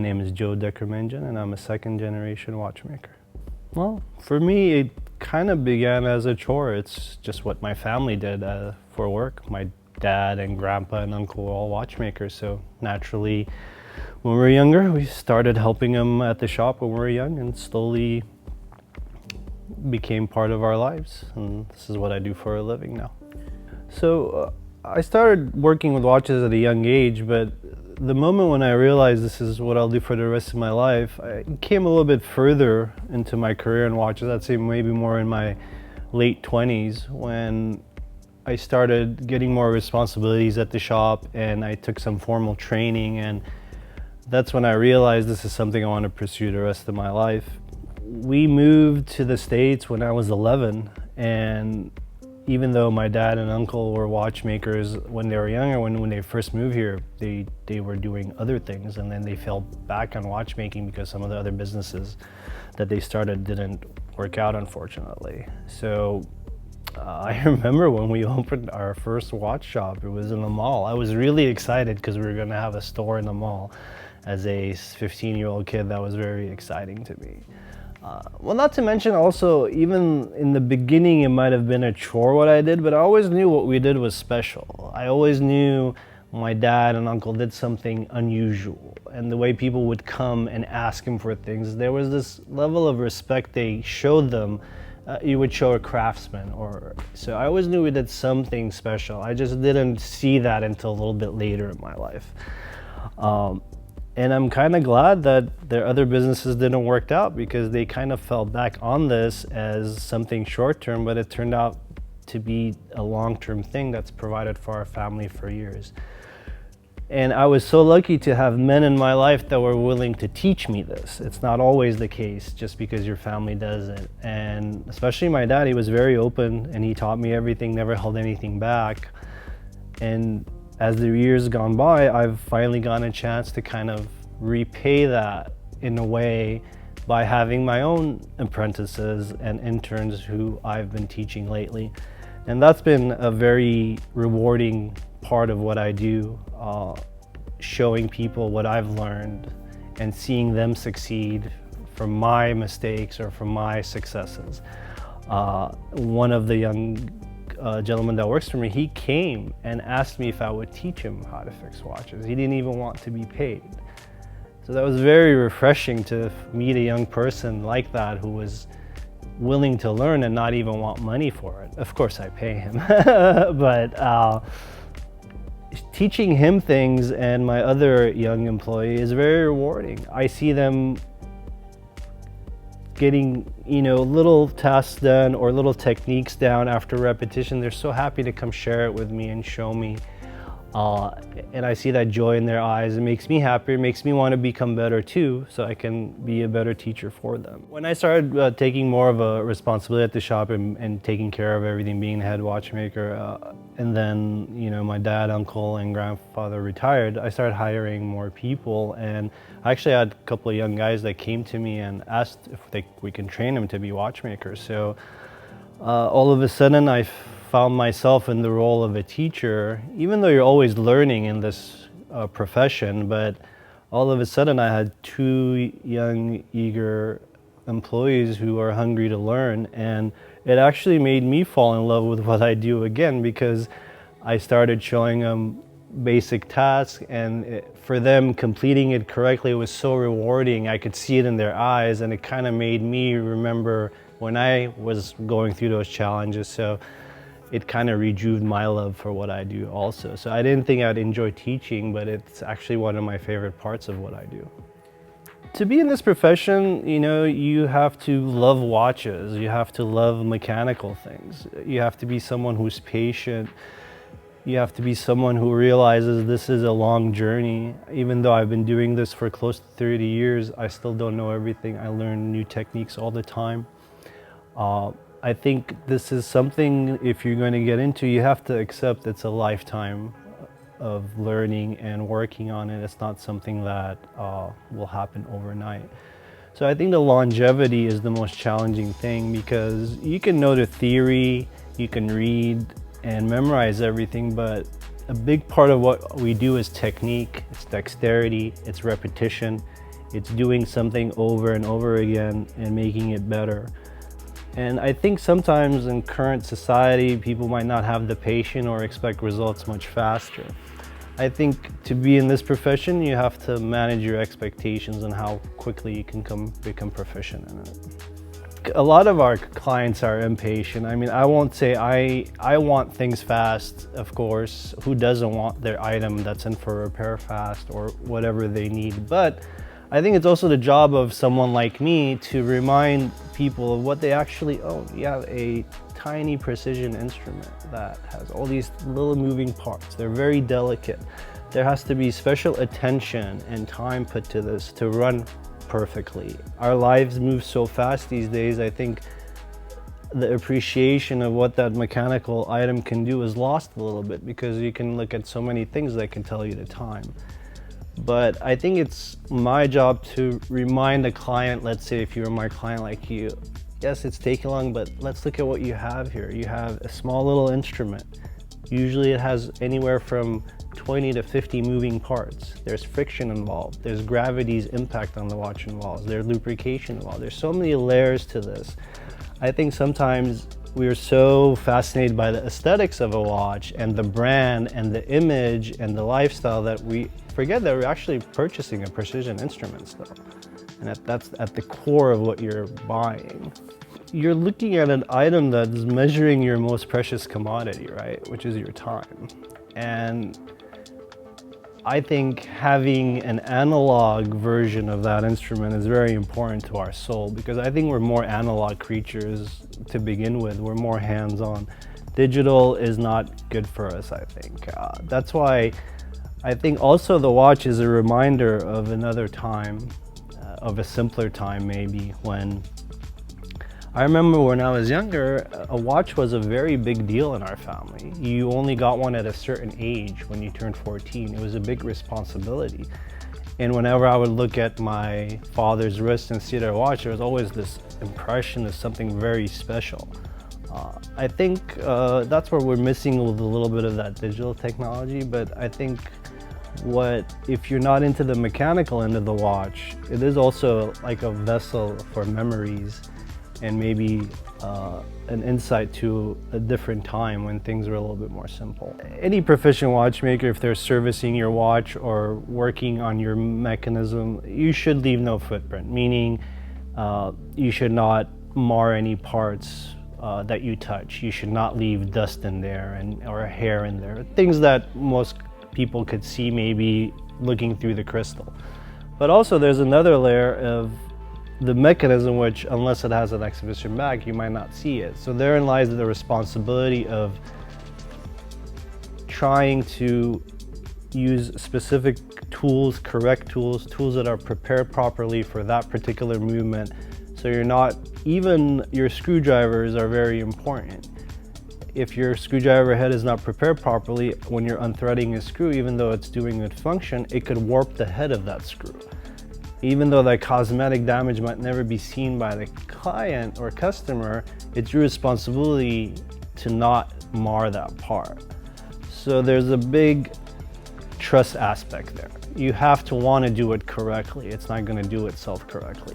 name is Dekermenjian, and I'm a second-generation watchmaker. Well, for me, it kind of began as a chore. It's just what my family did for work. My dad and grandpa and uncle were all watchmakers, so naturally, when we were younger, we started helping them at the shop when we were young, and slowly became part of our lives. And this is what I do for a living now. So I started working with watches at a young age, but the moment when I realized this is what I'll do for the rest of my life, I came a little bit further into my career in watches. I'd say maybe more in my late 20s, when I started getting more responsibilities at the shop and I took some formal training, and that's when I realized this is something I want to pursue the rest of my life. We moved to the States when I was 11, and even though my dad and uncle were watchmakers when they were younger, when they first moved here, they were doing other things, and then they fell back on watchmaking because some of the other businesses that they started didn't work out, unfortunately. So I remember when we opened our first watch shop, it was in the mall. I was really excited because we were going to have a store in the mall. As a 15-year-old kid, that was very exciting to me. Well, not to mention also, even in the beginning, it might have been a chore what I did, but I always knew what we did was special. I always knew my dad and uncle did something unusual, and the way people would come and ask him for things, there was this level of respect they showed them. You would show a craftsman, so I always knew we did something special. I just didn't see that until a little bit later in my life. And I'm kind of glad that their other businesses didn't work out, because they kind of fell back on this as something short-term, but it turned out to be a long-term thing that's provided for our family for years. And I was so lucky to have men in my life that were willing to teach me this. It's not always the case just because your family does it. And especially my dad, he was very open and he taught me everything, never held anything back. And as the years gone by, I've finally gotten a chance to kind of repay that in a way by having my own apprentices and interns who I've been teaching lately. And that's been a very rewarding part of what I do, showing people what I've learned and seeing them succeed from my mistakes or from my successes. One of the young gentleman that works for me, he came and asked me if I would teach him how to fix watches. He didn't even want to be paid. So that was very refreshing to meet a young person like that who was willing to learn and not even want money for it. Of course I pay him, but teaching him things and my other young employee is very rewarding. I see them getting, little tasks done or little techniques down after repetition. They're so happy to come share it with me and show me. And I see that joy in their eyes. It makes me happier. It makes me want to become better too, so I can be a better teacher for them. When I started taking more of a responsibility at the shop and taking care of everything, being the head watchmaker, and then my dad, uncle, and grandfather retired, I started hiring more people. And I actually had a couple of young guys that came to me and asked if we can train them to be watchmakers. So all of a sudden I found myself in the role of a teacher, even though you're always learning in this profession, but all of a sudden I had two young, eager employees who are hungry to learn, and it actually made me fall in love with what I do again, because I started showing them basic tasks, and for them completing it correctly was so rewarding. I could see it in their eyes, and it kind of made me remember when I was going through those challenges. So it kind of rejuvenated my love for what I do also. So I didn't think I'd enjoy teaching, but it's actually one of my favorite parts of what I do. To be in this profession, you have to love watches. You have to love mechanical things. You have to be someone who's patient. You have to be someone who realizes this is a long journey. Even though I've been doing this for close to 30 years, I still don't know everything. I learn new techniques all the time. I think this is something, if you're going to get into, you have to accept it's a lifetime of learning and working on it. It's not something that will happen overnight. So I think the longevity is the most challenging thing, because you can know the theory, you can read and memorize everything, but a big part of what we do is technique, it's dexterity, it's repetition, It's doing something over and over again and making it better. And I think sometimes in current society, people might not have the patience or expect results much faster. I think to be in this profession, you have to manage your expectations and how quickly you can become proficient in it. A lot of our clients are impatient. I mean, I won't say I want things fast, of course. Who doesn't want their item that's in for repair fast or whatever they need? But I think it's also the job of someone like me to remind people of what they actually own. You have a tiny precision instrument that has all these little moving parts. They're very delicate. There has to be special attention and time put to this to run perfectly. Our lives move so fast these days. I think the appreciation of what that mechanical item can do is lost a little bit because you can look at so many things that can tell you the time. But I think it's my job to remind the client, let's say if you're my client like you, yes, it's taking long, but let's look at what you have here. You have a small little instrument. Usually it has anywhere from 20 to 50 moving parts. There's friction involved. There's gravity's impact on the watch involved. There's lubrication involved. There's so many layers to this. I think sometimes we're so fascinated by the aesthetics of a watch and the brand and the image and the lifestyle that we forget that we're actually purchasing a precision instrument still. And that's at the core of what you're buying. You're looking at an item that's measuring your most precious commodity, right? Which is your time. And I think having an analog version of that instrument is very important to our soul because I think we're more analog creatures to begin with. We're more hands-on. Digital is not good for us, I think. That's why I think also the watch is a reminder of another time, of a simpler time maybe, when I remember when I was younger, a watch was a very big deal in our family. You only got one at a certain age when you turned 14. It was a big responsibility. And whenever I would look at my father's wrist and see their watch, there was always this impression of something very special. I think that's where we're missing with a little bit of that digital technology, but I think if you're not into the mechanical end of the watch, it is also like a vessel for memories and maybe an insight to a different time when things were a little bit more simple. Any proficient watchmaker, if they're servicing your watch or working on your mechanism, you should leave no footprint, meaning you should not mar any parts that you touch. You should not leave dust in there or hair in there, things that most people could see maybe looking through the crystal. But also there's another layer of the mechanism, which unless it has an exhibition back, you might not see it. So therein lies the responsibility of trying to use specific tools, correct tools that are prepared properly for that particular movement. So even your screwdrivers are very important. If your screwdriver head is not prepared properly, when you're unthreading a screw, even though it's doing good function, it could warp the head of that screw. Even though that cosmetic damage might never be seen by the client or customer, it's your responsibility to not mar that part. So there's a big trust aspect there. You have to want to do it correctly. It's not going to do itself correctly.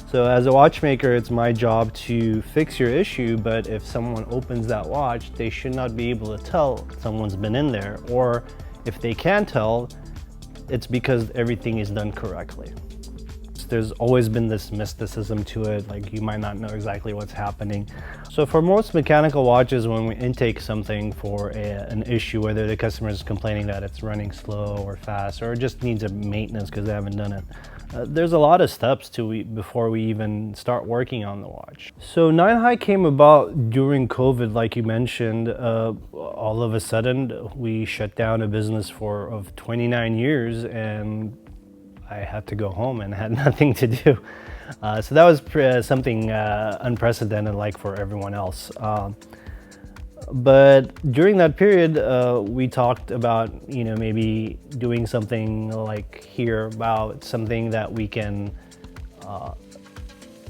So as a watchmaker, it's my job to fix your issue, but if someone opens that watch, they should not be able to tell someone's been in there, or if they can tell, it's because everything is done correctly. There's always been this mysticism to it, like you might not know exactly what's happening. So for most mechanical watches, when we intake something for an issue, whether the customer is complaining that it's running slow or fast, or just needs a maintenance because they haven't done it, there's a lot of steps before we even start working on the watch. So 9High came about during COVID, like you mentioned. All of a sudden, we shut down a business of 29 years, and I had to go home and had nothing to do. So that was something unprecedented, like for everyone else. But during that period, we talked about, maybe doing something like here, about something that we can,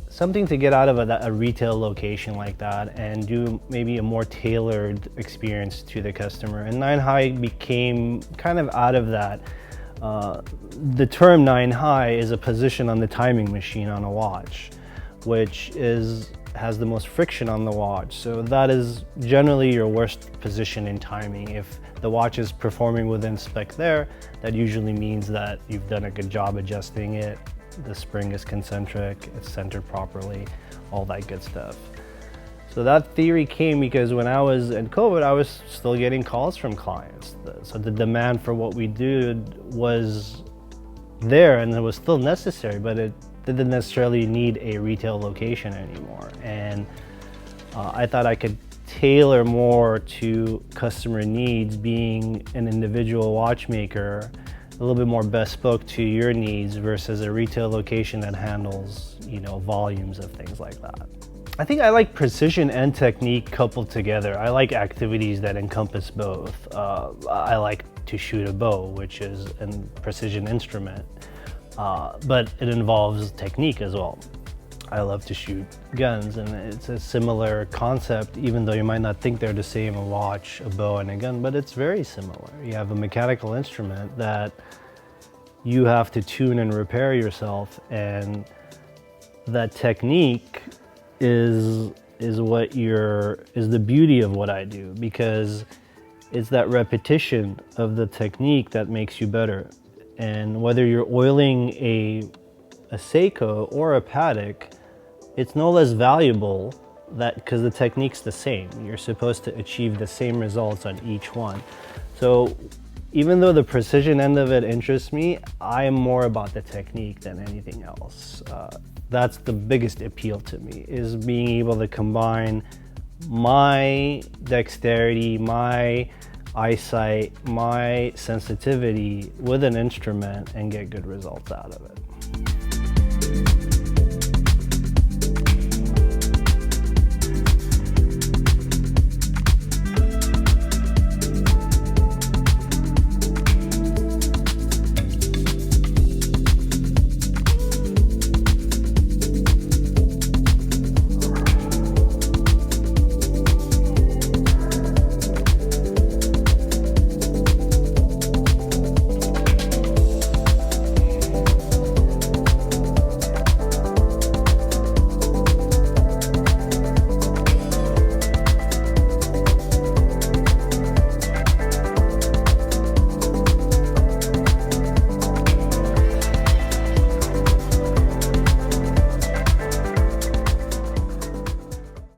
something to get out of a retail location like that and do maybe a more tailored experience to the customer. And 9High became kind of out of that. The term 9 high is a position on the timing machine on a watch, which has the most friction on the watch. So that is generally your worst position in timing. If the watch is performing within spec there, that usually means that you've done a good job adjusting it. The spring is concentric, it's centered properly, all that good stuff. So that theory came because when I was in COVID, I was still getting calls from clients. So the demand for what we did was there and it was still necessary, but it didn't necessarily need a retail location anymore. And I thought I could tailor more to customer needs, being an individual watchmaker, a little bit more bespoke to your needs versus a retail location that handles, volumes of things like that. I think I like precision and technique coupled together. I like activities that encompass both. I like to shoot a bow, which is a precision instrument, but it involves technique as well. I love to shoot guns, and it's a similar concept, even though you might not think they're the same, a watch, a bow, and a gun, but it's very similar. You have a mechanical instrument that you have to tune and repair yourself, and that technique is the beauty of what I do, because it's that repetition of the technique that makes you better. And whether you're oiling a Seiko or a Patek, it's no less valuable because the technique's the same. You're supposed to achieve the same results on each one. So even though the precision end of it interests me, I am more about the technique than anything else. That's the biggest appeal to me, is being able to combine my dexterity, my eyesight, my sensitivity with an instrument and get good results out of it.